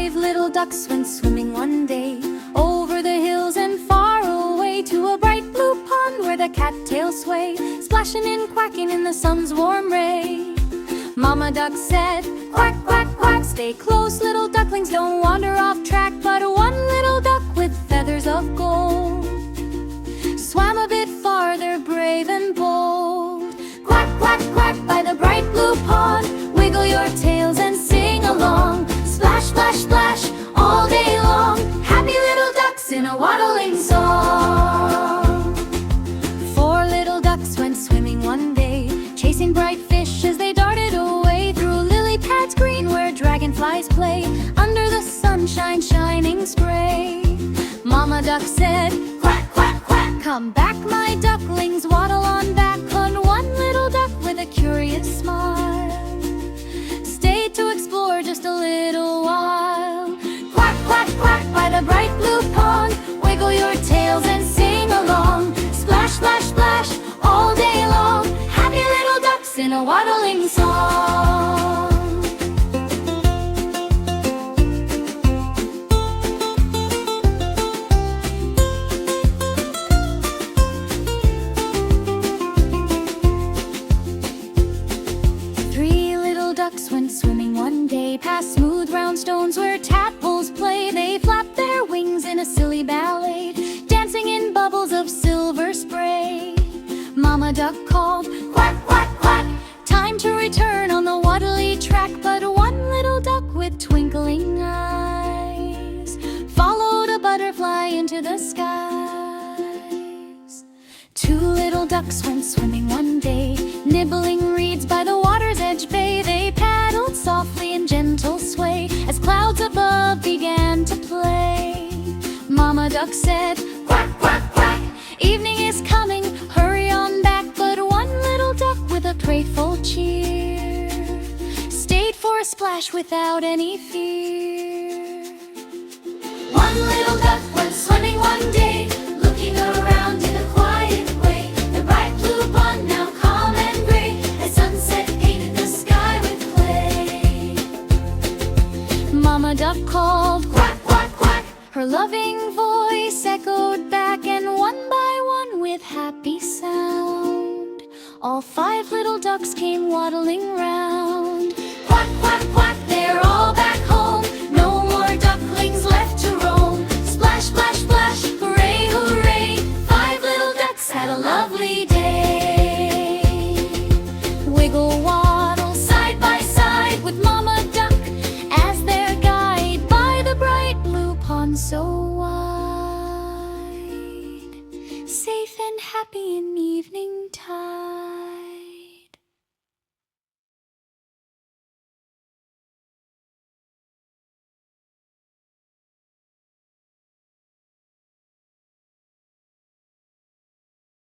5 little ducks went swimming one day, over the hills and far away, to a bright blue pond where the cattails sway, splashing and quacking in the sun's warm ray. Mama duck said, quack, quack, quack, stay close, little ducklings, don't wander off track. But one little duck with feathers of gold swam a bit farther, brave and bold. Quack, quack, quack, by the bright blue pond, wiggle your tails and sing along. Splash, splash, splash, all day long, happy little ducks in a waddling song. 4 little ducks went swimming one day, chasing bright fish as they darted away, through lily pads green where dragonflies play, under the sunshine shining spray. Mama duck said, quack, quack, quack, come back my ducklings, waddle on back. But one little duck with a curious smile stayed to explore just a little while. Quack, quack, quack, by the bright blue pond, wiggle your tails and sing along. Splash, splash, splash, all day long, happy little ducks in a waddling song. Ducks went swimming one day, past smooth round stones where tadpoles play. They flapped their wings in a silly ballet, dancing in bubbles of silver spray. Mama duck called, quack, quack, quack, time to return on the waddly track. But one little duck with twinkling eyes followed a butterfly into the skies. 2 little ducks went swimming one day, nibbling reeds by the water's edge bay. They paddled softly in gentle sway as clouds above began to play. Mama duck said, quack, quack, quack, evening is coming, hurry on back. But one little duck with a grateful cheer stayed for a splash without any fear. One little duck went swimming one day, looking around in a quiet way. The bright blue pond now calm and gray, as sunset painted the sky with clay. Mama duck called, quack, quack, quack, her loving voice echoed back, and one by one with happy sound, all 5 little ducks came waddling round. Quack, quack, quack, they're all back home, no more ducklings left to roam. Splash, splash, splash, hooray, hooray, 5 little ducks had a lovely day. Wiggle, waddle, side by side with Mama duck as their guide, by the bright blue pond so wide, safe and happy in evening tide.